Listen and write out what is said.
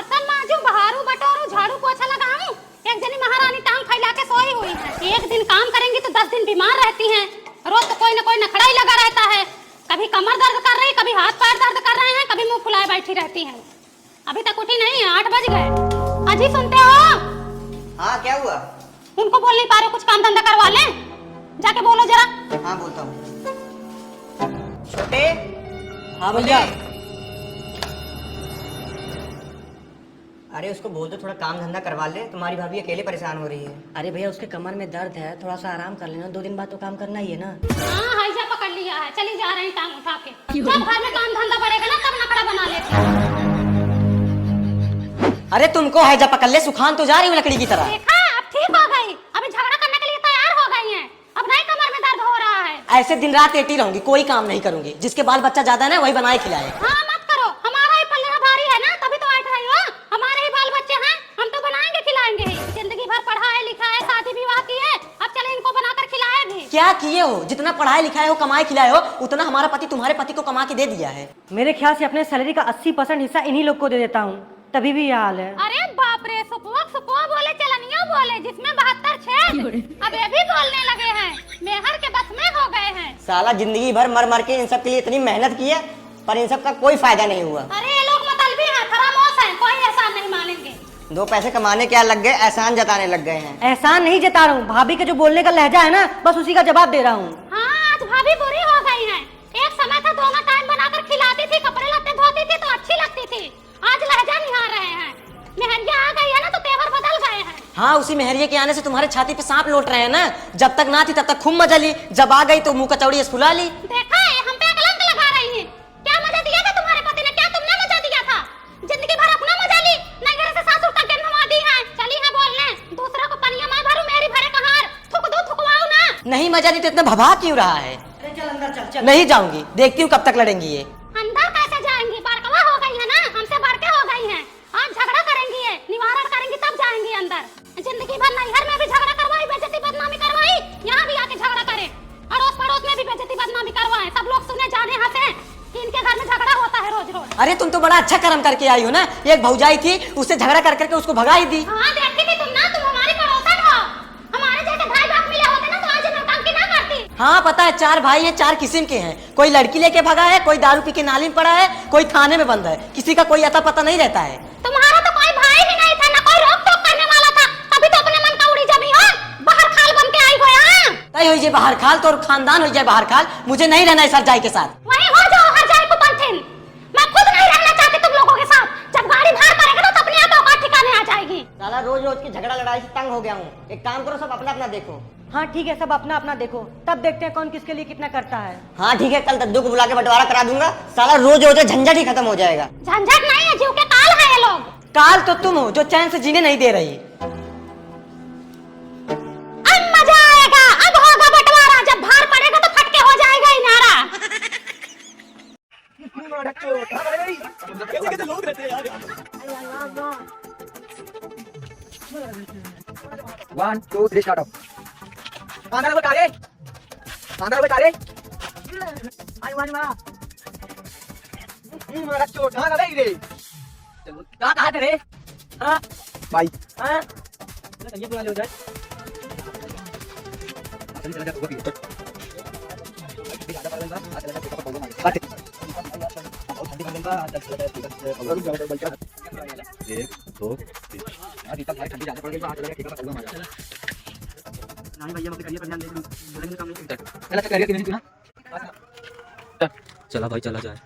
बर्तन मांजू, बहारू बटोरू, झाड़ू पोछा लगाऊं। एक जनी महारानी टांग फैला के सोई हुई है। एक दिन काम करेंगी तो 10 दिन बीमार रहती हैं। रोज तो कोई न कोई नखड़ा ही लगा रहता है। कभी कमर दर्द कर रही, कभी हाथ पैर दर्द कर रहे हैं, कभी मुंह फुलाए बैठी रहती है। अभी तक उठी नहीं है, 8 बज गए। अजी सुनते हो? हाँ क्या हुआ? उनको बोल नहीं पा रहे, कुछ काम धंधा करवा लें। जाके बोलो जरा। हाँ बोलता हूँ। छोटे। हाँ भैया। अरे उसको बोल दो थोड़ा काम धंधा करवा ले, तुम्हारी भाभी अकेले परेशान हो रही है। अरे भैया उसके कमर में दर्द है, थोड़ा सा आराम कर लेना, 2 दिन बाद तो काम करना ही है ना। हाँ हैजा पकड़ लिया है, चली जा रही टांग उठा के। जब घर में काम धंधा बढ़ेगा ना तब नखड़ा बना लेती है। अरे तुमको हैजा पकड़ ले, सुखान तो जा रही हूँ लकड़ी की तरह। देखा अब ठीक हो गई, अभी झगड़ा करने के लिए तैयार हो गई हैं। अब नहीं कमर में दर्द हो रहा है। ऐसे दिन रात लेटी रहूंगी, कोई काम नहीं करूंगी। जिसके बाल बच्चा ज्यादा है ना वही बनाए खिलाए। हाँ मत करो, हमारा ही पल्ला भारी है ना, तभी तो बैठ रही हो। हमारे ही बाल बच्चे हैं, हम तो बनाएंगे खिलाएंगे ही। जिंदगी भर पढ़ाए लिखाए, शादी विवाह की है, अब चले इनको बनाकर खिलाए भी। क्या किए हो? जितना पढ़ाए लिखाए हो, कमाए खिलाए हो, उतना हमारा पति तुम्हारे पति को कमा के दे दिया है। मेरे ख्याल से अपने सैलरी का 80% हिस्सा इन्हीं लोग को दे देता हूँ, तभी भी ये हाल है। अरे बाप रे, सुपुआ बोले चलनिया बोले, जिसमें 72 छेद। अब ये भी बोलने लगे हैं, मेहर के बस में हो गए हैं। साला जिंदगी भर मर मर के इन सब के लिए इतनी मेहनत की है, पर इन सब का कोई फायदा नहीं हुआ। अरे ये लोग मतलबी हैं, फरामोश हैं, कोई एहसान नहीं मानेंगे। 2 पैसे कमाने क्या लग गए, एहसान जताने लग गए हैं। एहसान नहीं जता रहा हूँ, भाभी के जो बोलने का लहजा है ना, बस उसी का जवाब दे रहा हूँ। हाँ आज भाभी बुरी हो गई हैं। एक समय था दोनों टाइम बनाकर खिलाती थी, कपड़े लत्ते धोती थी तो अच्छी लगती थी। आज लहजा निहार रहे हैं। मेहरिया आ गई है ना तो तेवर बदल गए हैं। हाँ उसी मेहरिया के आने से तुम्हारे छाती पे सांप लौट रहे हैं ना। जब तक ना थी तब तक खूब मजा ली, जब आ गई तो मुंह कचौड़ी फुला ली। देखा है, हम पे कलंक लगा रही हैं। क्या मजा दिया था तुम्हारे पति ने? क्या तुमने मजा दिया था? जिंदगी भर अपना मजा ली, नगर से सासुर तक गिनवा दी है। चली है बोलने, दूसरा को पनिया मैं भरूं, मेरी भरे कहार। थुक दो, थुकवाओ ना। नहीं मजा नहीं तो इतना भभा क्यों रहा है? अरे चल अंदर चल। नहीं जाऊंगी, देखती हूँ कब तक लड़ेंगी ये। अंदर कैसे जाएंगी? बड़कवा हो गई है ना, हमसे बढ़ के हो गई हैं। आज झगड़ा करेंगी है, निवारण करेंगी तब जाएंगी अंदर। जिंदगी भर नैहर में भी झगड़ा करवाई, बेइज्जती बदनामी करवाई, यहाँ भी आके झगड़ा करे। अड़ोस पड़ोस में भी बेइज्जती बदनामी करवाए, सब लोग सुने जाने हंसे कि इनके घर में झगड़ा होता है रोज रोज। अरे तुम तो बड़ा अच्छा कर्म करके आई हो ना। एक भौजाई थी, उससे झगड़ा कर करके उसको भगा ही दी। हाँ देखती थी तुम ना, तुम हमारी पड़ोसन हो। हमारे जैसे भाई बाप मिले होते ना तो आज नौटंकी ना करती। हाँ पता है, 4 भाई हैं, 4 किस्म के हैं। कोई लड़की लेके भगा है, कोई दारू पी के नाली में पड़ा है, कोई थाने में बंद है। किसी का कोई अता पता नहीं रहता है। तुम्हारा तो कोई भाई ही नहीं था, ना कोई रोक टोक करने वाला था, तभी तो अपने मन का उड़ी जमी हो, बाहर खाल बन के आई हो यहाँ। तय हो जाए बाहर खाल तो, और खानदान हो जाए बाहर खाल। मुझे नहीं रहना है सर जाई के साथ। वहीं हो जाओ हर जाए को पंथिन। मैं खुद नहीं रहना चाहती तुम लोगों के साथ। जब गाड़ी भार पड़ेगा ना तो अपने आप औकात ठिकाने आ जाएगी। साला रोज रोज की झगड़ा लड़ाई से तंग हो गया हूँ। एक काम करो, सब अपना अपना देखो। हाँ ठीक है, सब अपना अपना देखो, तब देखते हैं कौन किसके लिए कितना करता है। हाँ ठीक है, कल दद्दू को बुला के बंटवारा करा दूंगा। साला रोज रोज झंझट ही खत्म हो जाएगा। झंझट नहीं है, जीव के काल है ये लोग। काल तो तुम हो जो चैन से जीने नहीं दे रही। अब मजा आएगा, अब होगा बंटवारा। जब भार पड़ेगा तो फटके हो जाएगा इनारा। 1 2 3 स्टार्ट अप आंध्र बता रे आई वाली मां मारा चोट हां लगा रे चलो कहां रे हां भाई हां ये बुला ले हो जाए चल चल जा वो भी चला भाई चला जाए।